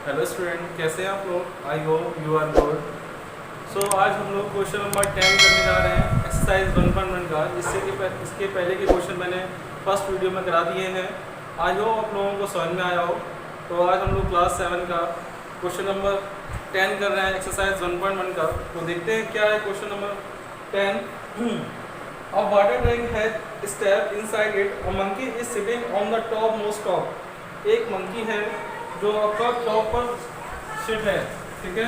Hello student, कैसे हैं आप लोग? I hope you are good. So आज हम लोग क्वेश्चन नंबर 10 करने जा रहे हैं एक्सरसाइज 1.1 का। इसके पहले के क्वेश्चन मैंने फर्स्ट वीडियो में करा दिए हैं। आई होप आप लोगों को समझ में आया हो। तो आज हम लोग क्लास 7 का क्वेश्चन नंबर 10 कर रहे हैं एक्सरसाइज 1.1 का। तो देखते हैं क्या है question number 10। A water tank has step inside it. A monkey is sitting on the top most top. एक मंकी है जो आपका टॉप पर सिट है, ठीक है।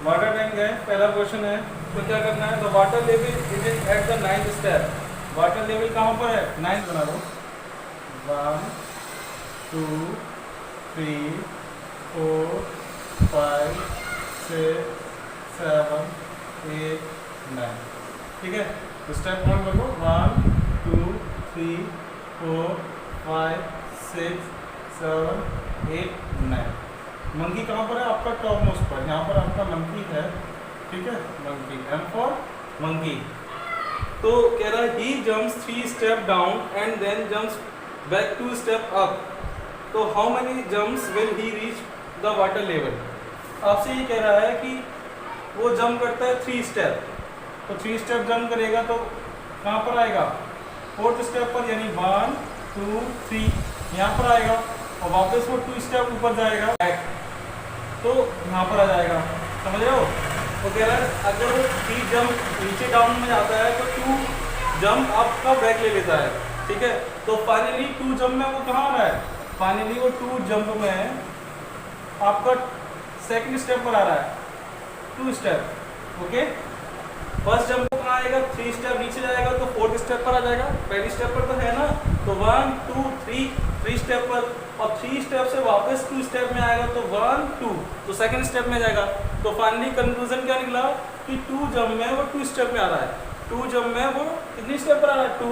वाटर टैंक है, पहला क्वेश्चन है। तो क्या करना है? तो water level is at the 9th step. Water level कहाँ पर है? 9th बना लो। 1 2 3 4 5 6 7 8 9, ठीक है। तो स्टेप 1 कर लो। 1 2 3 4 5 6 7 8 9। मंकी कहाँ पर है? आपका टॉप मोस्ट पर, यहाँ पर आपका मंकी है, ठीक है। Monkey, M for monkey. तो कह रहा है he jumps 3 step down and then jumps back 2 step up. तो how many jumps will he reach the water level? आपसे ये कह रहा है कि वो जंप करता है 3 स्टेप। तो 3 स्टेप जंप करेगा तो कहाँ पर आएगा? 4th स्टेप पर, यानी 1 2 3 यहाँ पर आएगा और वापस वो 2 स्टेप ऊपर जाएगा बैक, तो यहाँ पर आ जाएगा। समझ रहे हो? वो कह रहा है अगर वो 3 जंप नीचे डाउन में जाता है तो 2 जंप आपका बैक ले लेता है, ठीक है। तो फाइनली 2 जंप में वो कहाँ आ रहा है? फाइनली वो 2 जंप में आपका सेकंड स्टेप पर आ रहा है, 2 स्टेप, ओके। फर्स्ट जंप को कहाँ आएगा? 3 स्टेप नीचे जाएगा तो 4th स्टेप पर आ जाएगा। पहली स्टेप पर तो है ना, तो 1 2 3 स्टेप पर, और 3 स्टेप से वापस 2 स्टेप में आएगा तो 1 2, तो सेकंड स्टेप में जाएगा। तो फाइनली कंक्लूजन क्या निकला कि 2 जंप में वो 2 स्टेप में आ रहा है। 2 जंप में वो कितनी स्टेप पर आ रहा है? 2।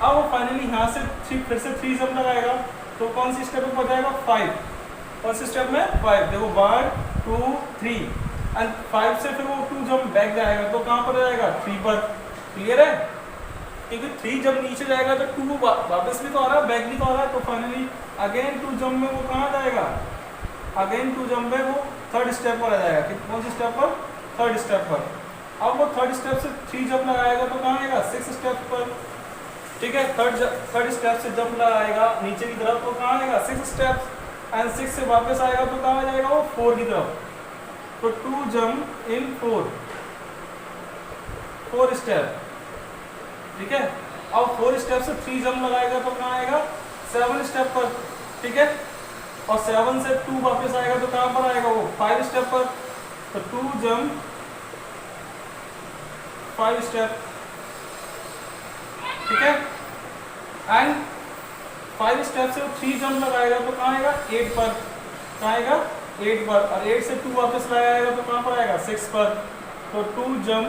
अब वो फाइनली यहाँ से फिर से 3 जंप लगाएगा तो कौन सी स्टेप में पहुँच जाएगा? 5। कौन सी स्टेप में? 5। देखो 1 2 3 एंड 5 से फिर वो 2 जंप बैक जाएगा तो कहाँ पर जाएगा? 3 पर। क्लियर है? क्योंकि 3 जब नीचे जाएगा तो 2 वापस भी तो आ रहा है, बैक भी तो आ रहा है। तो फाइनली अगेन 2 जंप में वो कहाँ जाएगा? अगेन 2 जंप में वो 3rd स्टेप पर आ जाएगा। कौन सी स्टेप पर? 3rd स्टेप पर। अब वो 3rd स्टेप से 3 जंप लगाएगा तो कहाँ आएगा? 6th स्टेप पर, ठीक है। 3rd स्टेप से जंप लगाएगा नीचे की तरफ तो कहाँ आएगा? 6th स्टेप, एंड 6 से वापस आएगा तो कहाँ आ जाएगा? वो 4 की तरफ। तो 2 जंप इन 4 स्टेप, ठीक है। अब 4 स्टेप से 3 जंप लगाएगा तो कहाँ आएगा? 7 स्टेप पर, ठीक है। और 7 से 2 वापस आएगा तो कहाँ पर आएगा? वो 5 स्टेप पर। तो 2 जंप 5 स्टेप, ठीक है। एंड 5 स्टेप से 3 जंप लगाएगा तो कहाँ आएगा? 8 पर। कहाँ आएगा? 8 पर। और 8 से 2 वापस लगाएगा तो कहाँ पर आएगा? 6 पर। तो 2 जंप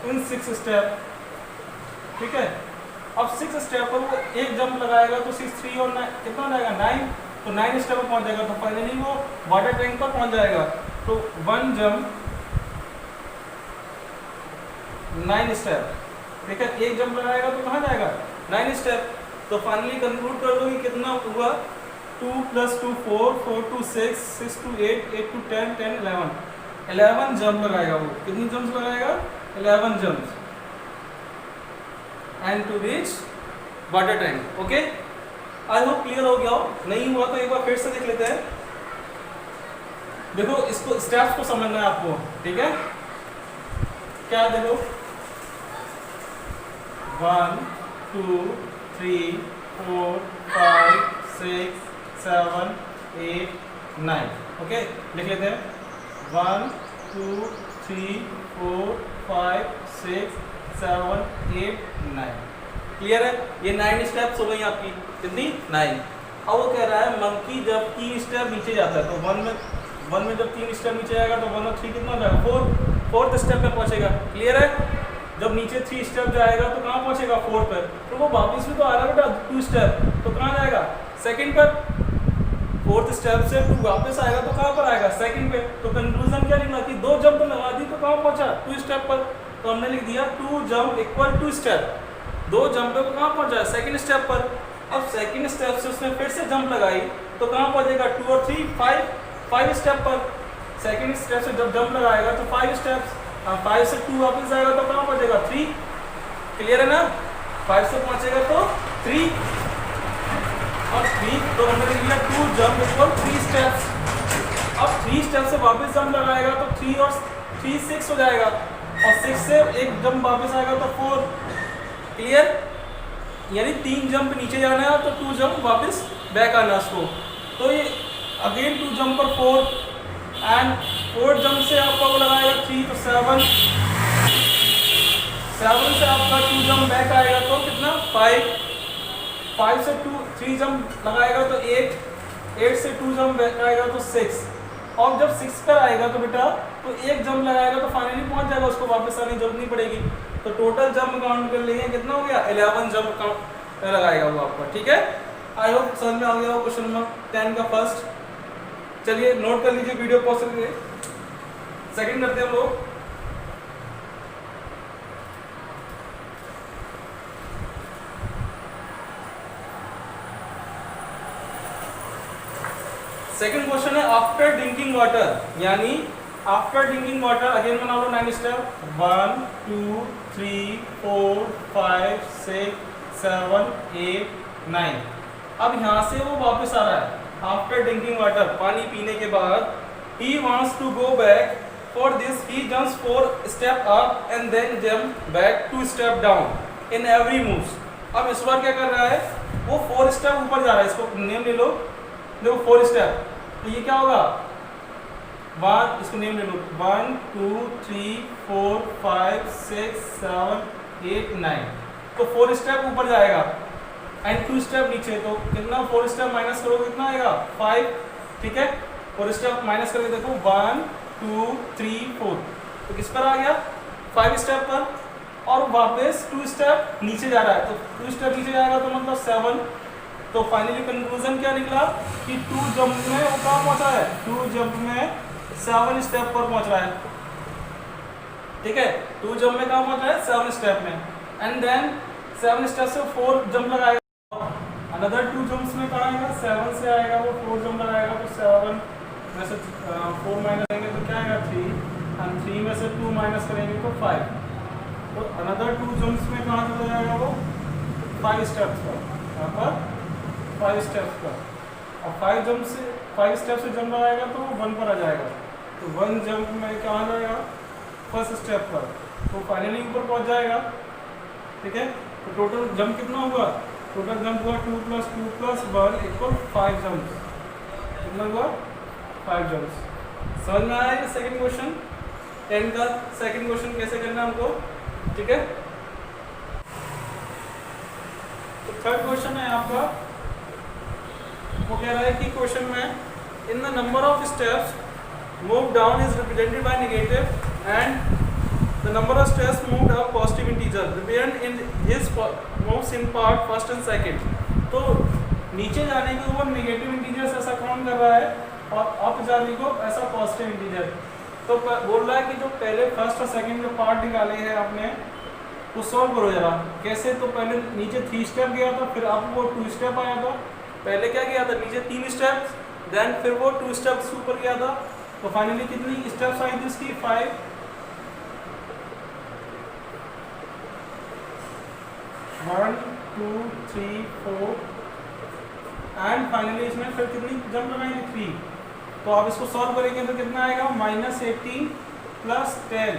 इन 6 स्टेप, ठीक है। अब 6 स्टेप पर वो एक जंप लगाएगा तो 6 3 और 9 कितना हो जाएगा? 9। तो 9 स्टेप पर पहुंच जाएगा तो फाइनली वो वाटर टैंक पर पहुंच जाएगा। तो 1 जंप 9 स्टेप, ठीक है। एक जंप लगाएगा तो कहाँ जाएगा? 9 स्टेप। तो फाइनली कंक्लूड कर दो कि कितना हुआ? 2 + 2 4 4 2 6 6 2 8 8 2 10 10 11 जंप लगाएगा वो। कितनी जंप्स लगाएगा? 11 jumps and to reach water tank, okay. I hope clear हो गया हो। नहीं हुआ तो एक बार फिर से देख लेते हैं। देखो इसको स्टेप्स को समझना है आपको, ठीक है। क्या देखो? 1 2 3 4 5 6 7 8 9, ओके। लिख लेते हैं 1 2 3 4 5 6 7 8 9। क्लियर है? ये 9 स्टेप्स हो गई आपकी। कितनी? 9। अब वो कह रहा है मंकी जब 3 स्टेप नीचे जाता है तो 1 में जब 3 स्टेप नीचे जाएगा तो 1 और 3 कितना हो जाएगा? 4th स्टेप पे पहुंचेगा। क्लियर है? जब नीचे 3 स्टेप जाएगा तो कहाँ पहुंचेगा? 4 पर। तो वो वापस भी तो आ रहा है बेटा 2 स्टेप, तो कहाँ जाएगा? 2nd पर। 4th स्टेप से 2 वापस आएगा तो कहाँ पर आएगा? 2nd पे। तो कंक्लूजन क्या निकला कि 2 जंप लगा दी तो कहाँ पहुंचा? 2 स्टेप पर। तो हमने लिख दिया 2 जंप इक्वल 2 स्टेप। 2 जंप पे वो कहाँ पहुंचा? 2nd स्टेप पर। अब सेकंड स्टेप से उसने फिर से जंप लगाई तो कहाँ पहुंचेगा 2 और 3 5 स्टेप पर। सेकंड स्टेप से जब जंप लगाएगा तो 5 स्टेप्स, 5 से 2 वापस जाएगा तो कहाँ पहुंचेगा 3। क्लियर है ना, 5 से पहुंचेगा तो 3 और 3, तो हमने लिख लिया 2 जंप इक्वल 3 स्टेप्स। अब 3 स्टेप से वापस जंप लगाएगा तो 3 और 3 6 हो जाएगा, और 6 से एक जंप वापस आएगा तो 4। क्लियर, यानी 3 जंप नीचे जाना है तो 2 जंप वापस बैक आना उसको। तो ये अगेन 2 जंप पर 4 एंड 4 जंप से आपका वो लगाएगा 3 तो 7 से आपका 2 जंप बैक आएगा तो कितना 5 से 3 जंप लगाएगा तो 8 से 2 जंप बैक आएगा तो 6। और जब 6 पर आएगा तो बेटा तो एक जंप लगाएगा तो फाइनली पहुंच जाएगा, उसको वापस आने की जरूरत नहीं पड़ेगी। तो टोटल जंप काउंट कर लेंगे, कितना हो गया 11 जंप काउंट लगाएगा वो आपका। ठीक है, आई होप समझ में आ गया हो क्वेश्चन नंबर 10 का फर्स्ट। चलिए नोट कर लीजिए, वीडियो पॉज करके सेकंड करते हैं हम लोग। सेकंड क्वेश्चन है आफ्टर ड्रिंकिंग वाटर, यानी आफ्टर ड्रिंकिंग वाटर अगेन बना लो 9 स्टेप 1 2 3 4 5 6 7 8 9। अब यहाँ से वो वापस आ रहा है आफ्टर ड्रिंकिंग वाटर, पानी पीने के बाद। He wants to go back, for this he jumps 4 step up and then jump back 2 step down in every move. अब इस बार क्या कर रहा है, वो 4 स्टेप ऊपर जा रहा है, इसको नेम ले लो, देखो 4 स्टेप, तो ये क्या होगा 1, इसको नेम ले लो 1 2 3 4 5 6 7 8 9। तो 4 स्टेप ऊपर जाएगा एंड 2 स्टेप नीचे, तो कितना 4 स्टेप माइनस करोगे कितना आएगा 5। ठीक है, 4 स्टेप माइनस करके देखो 1 2 3 4, तो किस पर आ गया 5 स्टेप पर, और वापस 2 स्टेप नीचे जा रहा है, तो 2 स्टेप नीचे जाएगा तो मतलब 7। तो फाइनली कंक्लूजन क्या निकला कि 2 जंप में वो कहाँ पहुंचा है, 2 जंप में 7 स्टेप पर पहुंच रहा है। ठीक है, 2 जंप में कहाँ पहुंच रहा है 7 स्टेप में, एंड देन 7 स्टेप से 4 जंप लगाएगा, अनदर 2 जंप्स में कहाँ आएगा 7 से आएगा, वो 4 जंप लगाएगा तो 7 में से 4 माइनस करेंगे तो क्या आएगा 3, एंड 3 में से 2 माइनस करेंगे तो 5। तो अनदर 2 जंप्स में कहाँ चला जाएगा वो 5 स्टेप्स पर, यहाँ पर 5 स्टेप्स पर, और 5 स्टेप से जंप लगाएगा तो 1 पर आ जाएगा, तो 1 जंप में कहाँ जाएगा फर्स्ट स्टेप पर, तो फाइनली ऊपर पहुंच जाएगा। ठीक है, तो टोटल जंप कितना होगा, टोटल जंप हुआ 2 + 2 + 1 = 5 जंप, कितना हुआ 5 जंप्स। समझ में आया ये सेकंड क्वेश्चन 10 का सेकंड क्वेश्चन कैसे करना है हमको। ठीक है, तो थर्ड क्वेश्चन है आपका, वो कह रहा है कि क्वेश्चन में in the number of steps move down is represented by negative and the number of steps moved up positive integer represent in his moves in part first and second. तो नीचे जाने के ऊपर नेगेटिव इंटीजर ऐसा count कर रहा है और अप जाने को ऐसा पॉजिटिव इंटीजर। तो बोल रहा है कि जो पहले फर्स्ट और सेकंड के पार्ट निकाले हैं आपने वो सॉल्व करो जरा कैसे। तो पहले नीचे 3 स्टेप गया था, फिर अब वो 2 स्टेप आया था, पहले क्या किया था नीचे 3 स्टेप्स, देन फिर वो 2 स्टेप्स ऊपर गया था, तो फाइनली कितनी स्टेप्स आई थी इसकी 5। 1 2 3 4 एंड फाइनली इसमें फिर कितनी जंप लगाएंगे 3। तो आप इसको सॉल्व करेंगे तो कितना आएगा -18 + 10,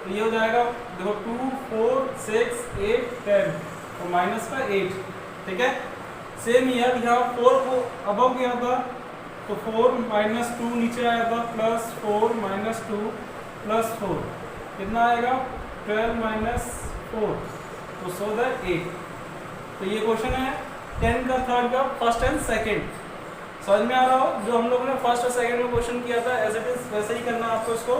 तो ये हो जाएगा देखो 2 4 6 8 10, तो माइनस का 8। ठीक है, सेम ईयर यहाँ 4 को अबव गया था तो 4 - 2 नीचे आया था, +4 - 2 +4 कितना आएगा 12 - 4, तो सो द 8। तो ये क्वेश्चन है 10 का थर्ड का फर्स्ट एंड सेकंड। समझ में आ रहा हो, जो हम लोगों ने फर्स्ट और सेकंड में क्वेश्चन किया था एज इट इज वैसे ही करना है आपको, इसको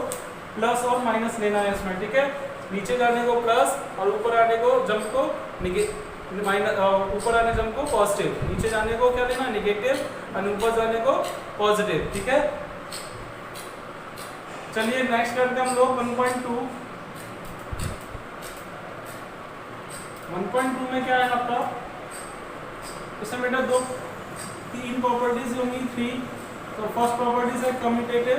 प्लस और माइनस लेना है इसमें। ठीक है, नीचे जाने को प्लस और ऊपर आने को जंप को माइनस, ऊपर आने जंप को पॉजिटिव, नीचे जाने को क्या लेना नेगेटिव और ऊपर जाने को पॉजिटिव। ठीक है, चलिए नेक्स्ट करते हैं हम लोग 1.2। 1.2 में क्या है आपका, इसमें बेटा 2 तीन प्रॉपर्टीज होंगी, 3। तो फर्स्ट प्रॉपर्टीज है कम्यूटेटिव।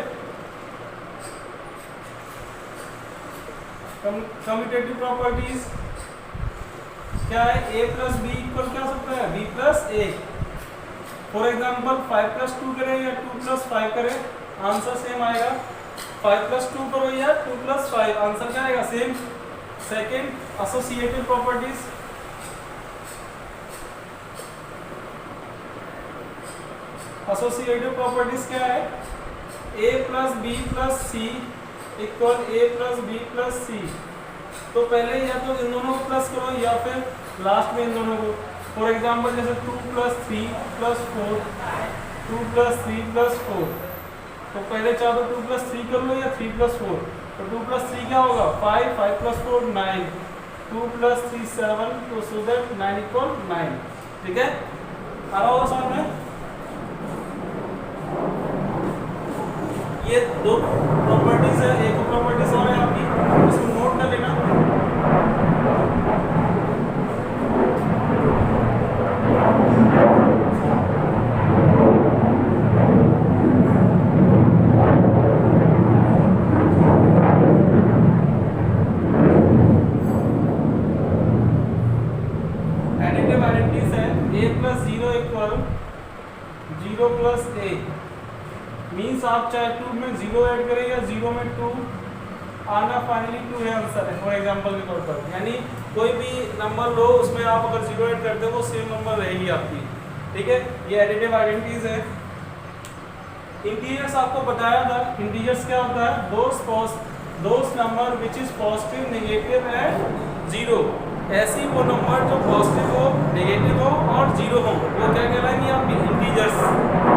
कम्यूटेटिव प्रॉपर्टीज क्या है? a प्लस बी इक्वल क्या हो सकता है? b plus A. For example 5 plus 2 करें या 2 प्लस 5 करें, आंसर सेम आएगा। 5 प्लस 2 करो या 2 प्लस 5, आंसर क्या आएगा? Same. Second associative properties. Associative properties क्या है? a plus B plus C equal a plus B plus C. तो पहले या तो इन दोनों को प्लस करो या फिर लास्ट में इन दोनों को। फॉर एग्जाम्पल जैसे 2 प्लस 3 प्लस 4, 2 प्लस 3 प्लस 4। तो पहले चाहो तो 2 प्लस 3 कर लो या 3 प्लस 4। तो 2 प्लस 3 क्या होगा? 5, 5 प्लस 4 9, 2 प्लस 3 7, तो सो दैट 9 इक्वल 9। ठीक है, आ रहा होगा समझ में? ये दो प्रॉपर्टीज है, एक प्रॉपर्टीज और है आपकी, इसको नोट कर लेना। एडिटिव आइडेंटिटीज है a plus 0 equal 0 plus a। Means आप चाहे 2 में 0 ऐड करें या 0 में 2, आना फाइनली 2 है आंसर है। फॉर एग्जांपल के तौर पर, यानी कोई भी नंबर लो उसमें आप अगर 0 ऐड करते हो वो सेम नंबर रहेगी आपकी। ठीक है, ये एडिटिव आइडेंटिटीज है। इंटीजर्स आपको बताया था, इंटीजर्स क्या होता है? Those number which is positive, negative and 0। ऐसी वो नंबर जो पॉजिटिव हो, नेगेटिव हो और 0 हो, वो क्या कहलाएंगी आपकी? इंटीजर्स।